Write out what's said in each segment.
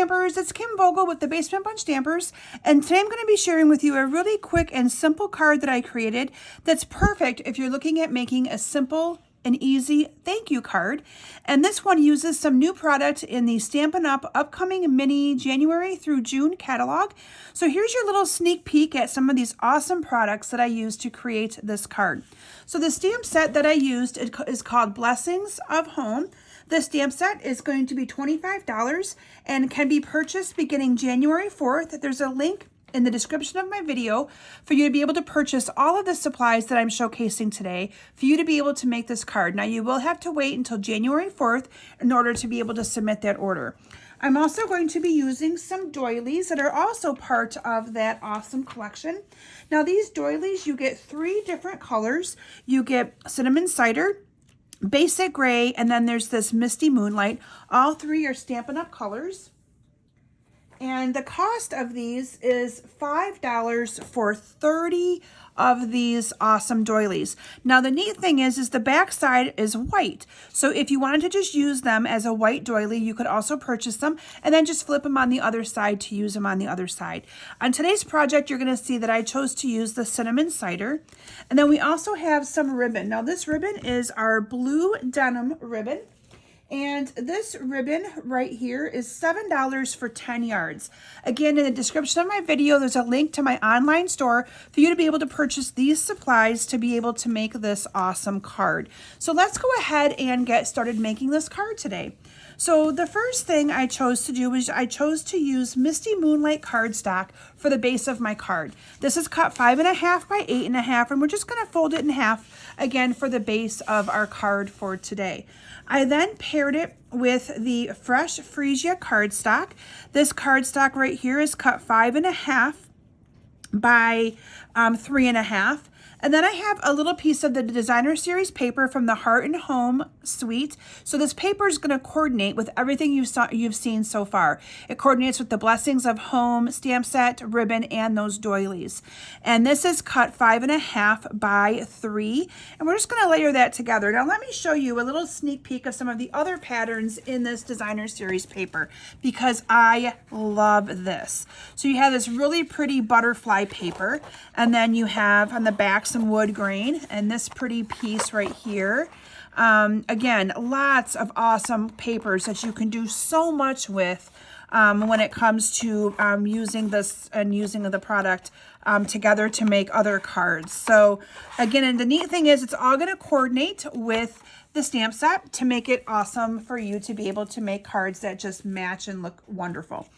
Stampers, it's Kim Vogel with the Basement Bunch Stampers, and today I'm going to be sharing with you a really quick and simple card that I created that's perfect if you're looking at making a simple and easy thank you card. And this one uses some new product in the Stampin' Up! Upcoming mini January through June catalog. So here's your little sneak peek at some of these awesome products that I used to create this card. So the stamp set that I used is called Blessings of Home. The stamp set is going to be $25 and can be purchased beginning January 4th. There's a link in the description of my video for you to be able to purchase all of the supplies that I'm showcasing today for you to be able to make this card. Now you will have to wait until January 4th in order to be able to submit that order. I'm also going to be using some doilies that are also part of that awesome collection. Now these doilies, you get 3 different colors. You get cinnamon cider, basic gray, and then there's this misty moonlight. All 3 are Stampin' Up! Colors. And the cost of these is $5 for 30 of these awesome doilies. Now the neat thing is the back side is white. So if you wanted to just use them as a white doily, you could also purchase them and then just flip them on the other side to use them on the other side. On today's project, you're going to see that I chose to use the cinnamon cider. And then we also have some ribbon. Now this ribbon is our blue denim ribbon. And this ribbon right here is $7 for 10 yards. Again, in the description of my video, there's a link to my online store for you to be able to purchase these supplies to be able to make this awesome card. So let's go ahead and get started making this card today. So the first thing I chose to do was I chose to use Misty Moonlight cardstock for the base of my card. This is cut 5.5 by 8.5, and we're just going to fold it in half again for the base of our card for today. I then paired it with the Fresh Freesia cardstock. This cardstock right here is cut 5.5 by 3.5. And then I have a little piece of the Designer Series paper from the Heart and Home suite. So this paper is going to coordinate with everything you've seen so far. It coordinates with the Blessings of Home stamp set, ribbon, and those doilies. And this is cut 5.5 by 3. And we're just going to layer that together. Now let me show you a little sneak peek of some of the other patterns in this Designer Series paper because I love this. So you have this really pretty butterfly paper, and then you have on the back some wood grain and this pretty piece right here. Again, lots of awesome papers that you can do so much with when it comes to using this and using the product together to make other cards. So again, and the neat thing is it's all going to coordinate with the stamp set to make it awesome for you to be able to make cards that just match and look wonderful.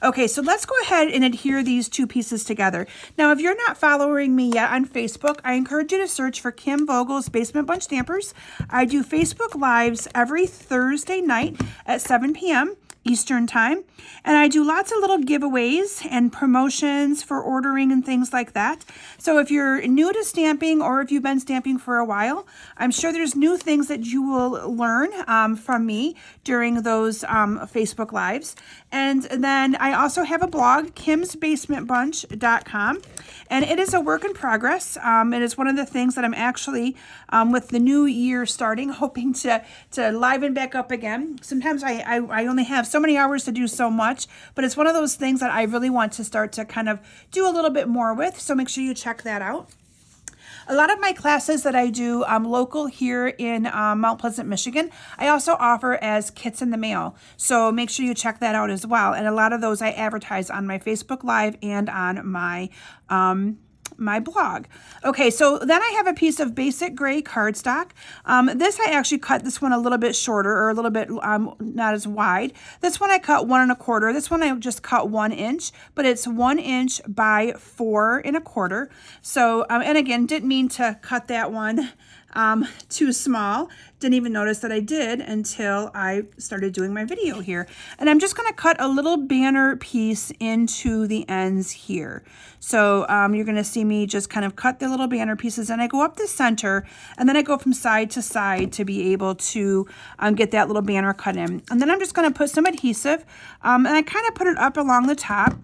Okay, so let's go ahead and adhere these 2 pieces together. Now, if you're not following me yet on Facebook, I encourage you to search for Kim Vogel's Basement Bunch Stampers. I do Facebook Lives every Thursday night at 7 p.m. Eastern time, and I do lots of little giveaways and promotions for ordering and things like that. So if you're new to stamping or if you've been stamping for a while, I'm sure there's new things that you will learn from me during those Facebook Lives. And then I also have a blog, kimsbasementbunch.com, and it is a work in progress. It is one of the things that I'm actually, with the new year starting, hoping to liven back up again. Sometimes I only have so many hours to do so much, but it's one of those things that I really want to start to kind of do a little bit more with, so make sure you check that out. A lot of my classes that I do local here in Mount Pleasant, Michigan, I also offer as kits in the mail. So make sure you check that out as well. And a lot of those I advertise on my Facebook Live and on my my blog. Okay, so then I have a piece of basic gray cardstock. This I actually cut this one a little bit shorter or a little bit not as wide. This one I cut 1 1/4. This one I just cut 1 inch, but it's 1 inch by 4 1/4. So, and again, didn't mean to cut that one too small. Didn't even notice that I did until I started doing my video here. And I'm just going to cut a little banner piece into the ends here. So you're going to see me just kind of cut the little banner pieces, and I go up the center, and then I go from side to side to be able to get that little banner cut in. And then I'm just going to put some adhesive, and I kind of put it up along the top,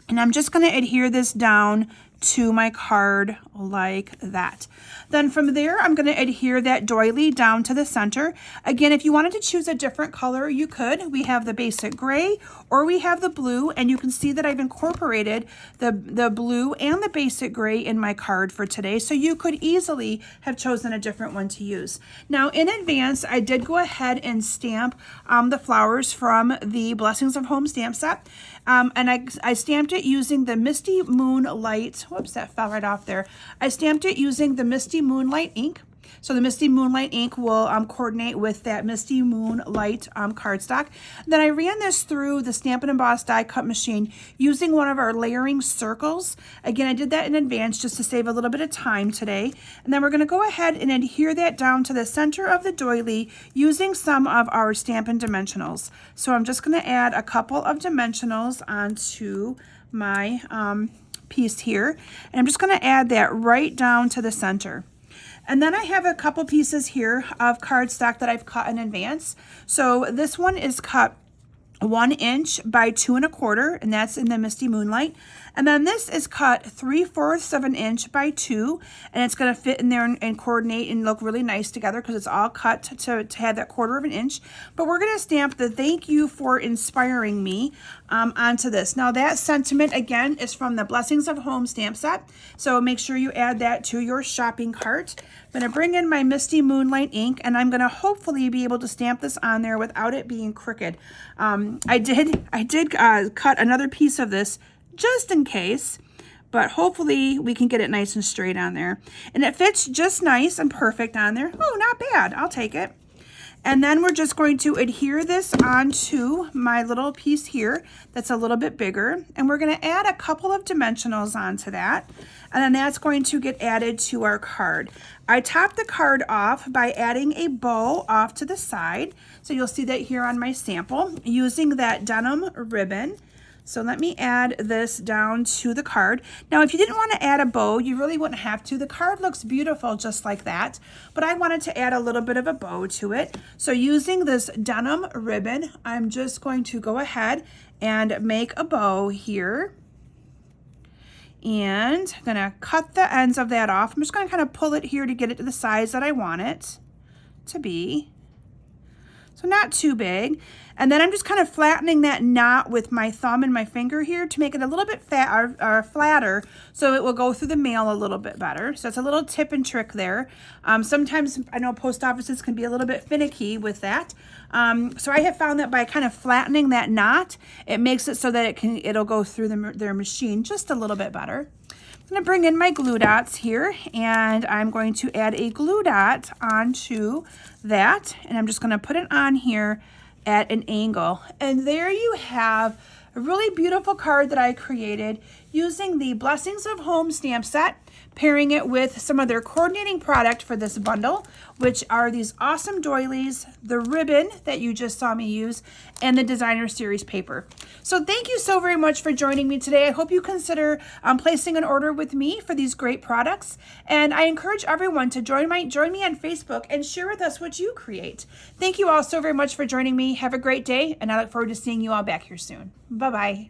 and I'm just going to adhere this down to my card like that. Then from there, I'm going to adhere that doily down to the center. Again, if you wanted to choose a different color, you could. We have the basic gray or we have the blue, and you can see that I've incorporated the blue and the basic gray in my card for today, so you could easily have chosen a different one to use. Now, in advance, I did go ahead and stamp the flowers from the Blessings of Home stamp set. And I stamped it using the Misty Moonlight. Whoops, that fell right off there. I stamped it using the Misty Moonlight ink. So the Misty Moonlight ink will coordinate with that Misty Moonlight cardstock. Then I ran this through the Stamp and Emboss die cut machine using one of our layering circles. Again, I did that in advance just to save a little bit of time today. And then we're going to go ahead and adhere that down to the center of the doily using some of our Stampin' Dimensionals. So I'm just going to add a couple of dimensionals onto my piece here. And I'm just going to add that right down to the center. And then I have a couple pieces here of cardstock that I've cut in advance. So this one is cut 1 inch by 2 1/4, and that's in the Misty Moonlight. And then this is cut 3/4 of an inch by 2, and it's going to fit in there and coordinate and look really nice together because it's all cut to have that 1/4 of an inch. But we're going to stamp the "Thank you for inspiring me" onto this. Now that sentiment again is from the Blessings of Home stamp set, so make sure you add that to your shopping cart. I'm going to bring in my Misty Moonlight ink, and I'm going to hopefully be able to stamp this on there without it being crooked. I did cut another piece of this just in case, but hopefully we can get it nice and straight on there. And it fits just nice and perfect on there. Oh, not bad. I'll take it. And then we're just going to adhere this onto my little piece here that's a little bit bigger. And we're going to add a couple of dimensionals onto that. And then that's going to get added to our card. I topped the card off by adding a bow off to the side. So you'll see that here on my sample using that denim ribbon. So let me add this down to the card. Now, if you didn't want to add a bow, you really wouldn't have to. The card looks beautiful just like that, but I wanted to add a little bit of a bow to it. So using this denim ribbon, I'm just going to go ahead and make a bow here. And I'm gonna cut the ends of that off. I'm just gonna kind of pull it here to get it to the size that I want it to be. So not too big. And then I'm just kind of flattening that knot with my thumb and my finger here to make it a little bit flatter so it will go through the mail a little bit better. So it's a little tip and trick there. Sometimes I know post offices can be a little bit finicky with that. So I have found that by kind of flattening that knot, it makes it so that it'll go through their machine just a little bit better. I'm going to bring in my glue dots here, and I'm going to add a glue dot onto that, and I'm just going to put it on here at an angle. And there you have a really beautiful card that I created using the Blessings of Home stamp set, pairing it with some of their coordinating product for this bundle, which are these awesome doilies, the ribbon that you just saw me use, and the designer series paper. So thank you so very much for joining me today. I hope you consider placing an order with me for these great products. And I encourage everyone to join me on Facebook and share with us what you create. Thank you all so very much for joining me. Have a great day, and I look forward to seeing you all back here soon. Bye-bye.